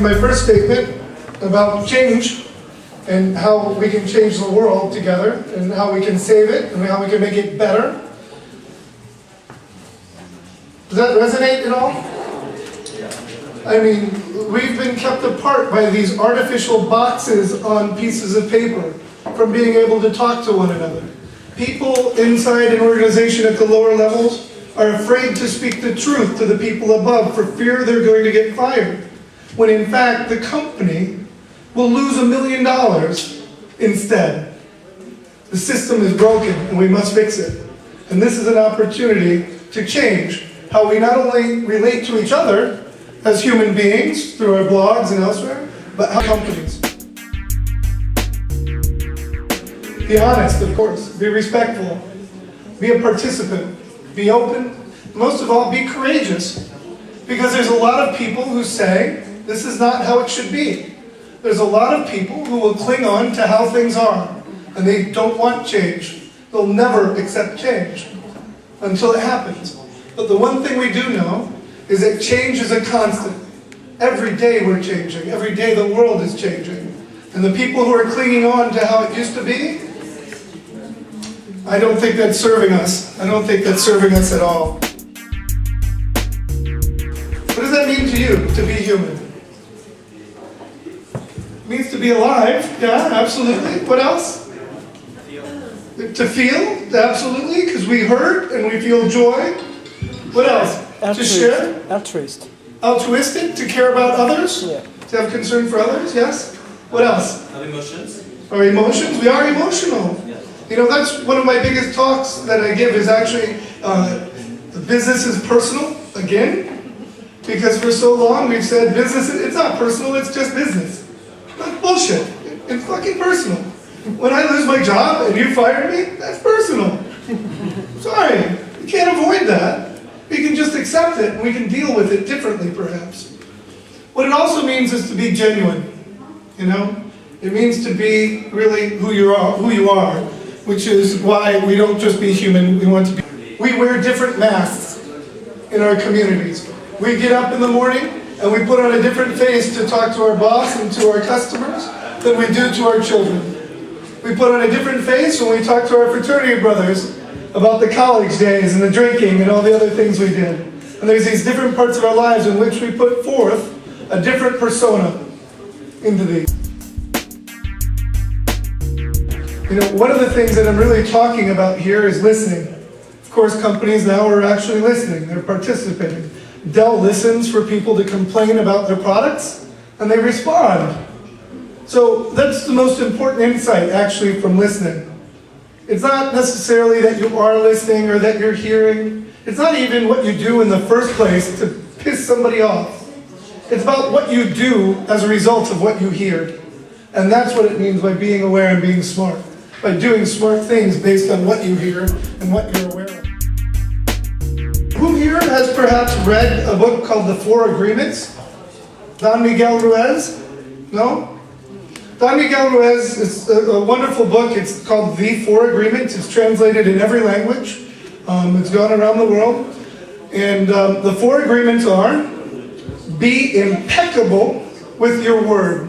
to my first statement about change and how we can change the world together and how we can save it and how we can make it better. Does that resonate at all? I mean, we've been kept apart by these artificial boxes on pieces of paper from being able to talk to one another. People inside an organization at the lower levels are afraid to speak the truth to the people above for fear they're going to get fired, when in fact the company will lose $1 million instead. The system is broken and we must fix it. And this is an opportunity to change how we not only relate to each other as human beings through our blogs and elsewhere, but how companies. Be honest, of course. Be respectful. Be a participant. Be open. Most of all, be courageous. Because there's a lot of people who say, this is not how it should be. There's a lot of people who will cling on to how things are. And they don't want change. They'll never accept change until it happens. But the one thing we do know is that change is a constant. Every day we're changing. Every day the world is changing. And the people who are clinging on to how it used to be, I don't think that's serving us. I don't think that's serving us at all. What does that mean to you, to be human? It means to be alive. Yeah, absolutely. What else? To feel, absolutely, because we hurt and we feel joy. What else? To share? Altruist. Altruistic, to care about others? Yeah. To have concern for others, yes? What else? Our emotions. Our emotions? We are emotional. Yeah. You know, that's one of my biggest talks that I give is actually, the business is personal, again, because for so long we've said business, it's not personal, it's just business. That's bullshit. It's fucking personal. When I lose my job and you fire me, that's personal. Sorry, you can't avoid that. We can just accept it and we can deal with it differently, perhaps. What it also means is to be genuine, you know? It means to be really who you are, which is why we don't just be human, we want to be. We wear different masks in our communities. We get up in the morning and we put on a different face to talk to our boss and to our customers than we do to our children. We put on a different face when we talk to our fraternity brothers about the college days and the drinking and all the other things we did. And there's these different parts of our lives in which we put forth a different persona into these. You know, one of the things that I'm really talking about here is listening. Of course, companies now are actually listening. They're participating. Dell listens for people to complain about their products, and they respond. So that's the most important insight, actually, from listening. It's not necessarily that you are listening or that you're hearing. It's not even what you do in the first place to piss somebody off. It's about what you do as a result of what you hear. And that's what it means by being aware and being smart. By doing smart things based on what you hear and what you're aware of. Who here has perhaps read a book called The Four Agreements? Don Miguel Ruiz? No? Don Miguel Ruiz is a wonderful book. It's called The Four Agreements. It's translated in every language. It's gone around the world. And the four agreements are, be impeccable with your word.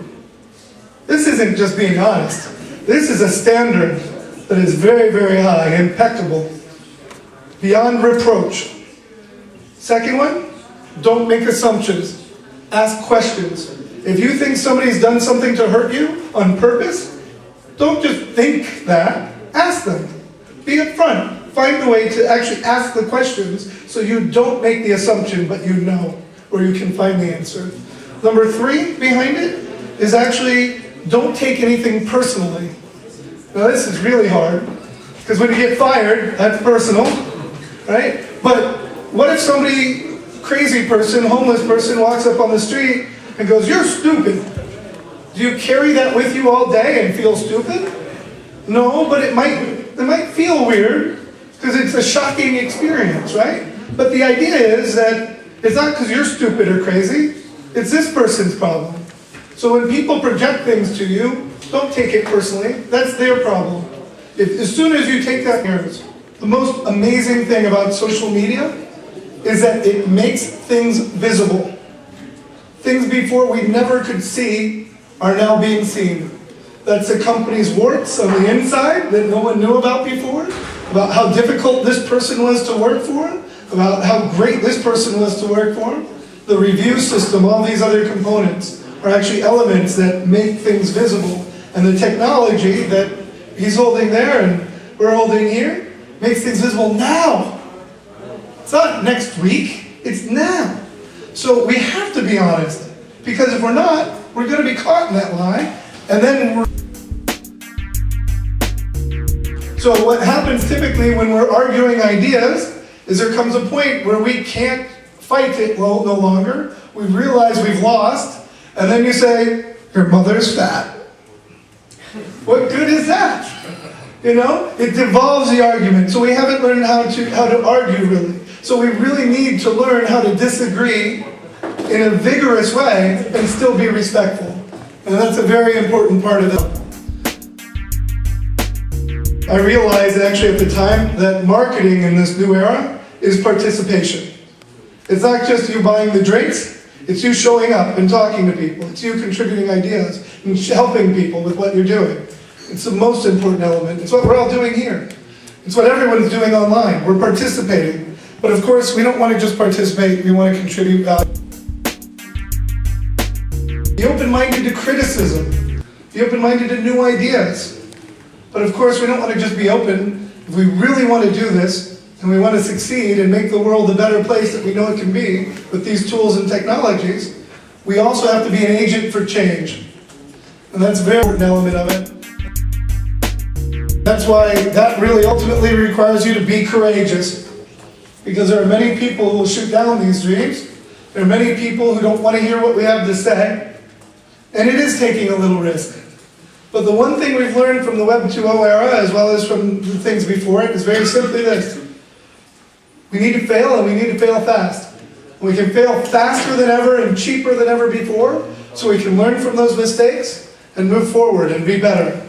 This isn't just being honest. This is a standard that is very, very high, impeccable, beyond reproach. Second one, don't make assumptions. Ask questions. If you think somebody's done something to hurt you on purpose, don't just think that. Ask them. Be upfront. Find a way to actually ask the questions so you don't make the assumption, but you know, or you can find the answer. Number three behind it is actually don't take anything personally. Now this is really hard, because when you get fired, that's personal, right? But what if somebody, crazy person, homeless person, walks up on the street and goes, "You're stupid"? Do you carry that with you all day and feel stupid? No, but it might feel weird because it's a shocking experience, right? But the idea is that it's not because you're stupid or crazy, it's this person's problem. So when people project things to you, don't take it personally. That's their problem. As soon as you take that yours. The most amazing thing about social media is that it makes things visible. Things before we never could see are now being seen. That's the company's warts on the inside that no one knew about before, about how difficult this person was to work for, about how great this person was to work for. The review system, all these other components are actually elements that make things visible. And the technology that he's holding there and we're holding here makes things visible now. It's not next week, it's now. So we have to be honest, because if we're not, we're going to be caught in that lie, and then So what happens typically when we're arguing ideas is there comes a point where we can't fight it no longer. We realize we've lost, and then you say, your mother's fat. What good is that? You know, it devolves the argument. So we haven't learned how to argue really. So we really need to learn how to disagree in a vigorous way and still be respectful. And that's a very important part of it. I realized actually at the time that marketing in this new era is participation. It's not just you buying the drinks, it's you showing up and talking to people. It's you contributing ideas and helping people with what you're doing. It's the most important element. It's what we're all doing here. It's what everyone's doing online. We're participating. But of course, we don't want to just participate, we want to contribute value. Be open-minded to criticism. Be open-minded to new ideas. But of course, we don't want to just be open. If we really want to do this, and we want to succeed and make the world a better place that we know it can be with these tools and technologies, we also have to be an agent for change. And that's a very important element of it. That's why that really ultimately requires you to be courageous. Because there are many people who will shoot down these dreams. There are many people who don't want to hear what we have to say. And it is taking a little risk. But the one thing we've learned from the Web 2.0 era, as well as from the things before it, is very simply this. We need to fail, and we need to fail fast. We can fail faster than ever and cheaper than ever before, so we can learn from those mistakes and move forward and be better.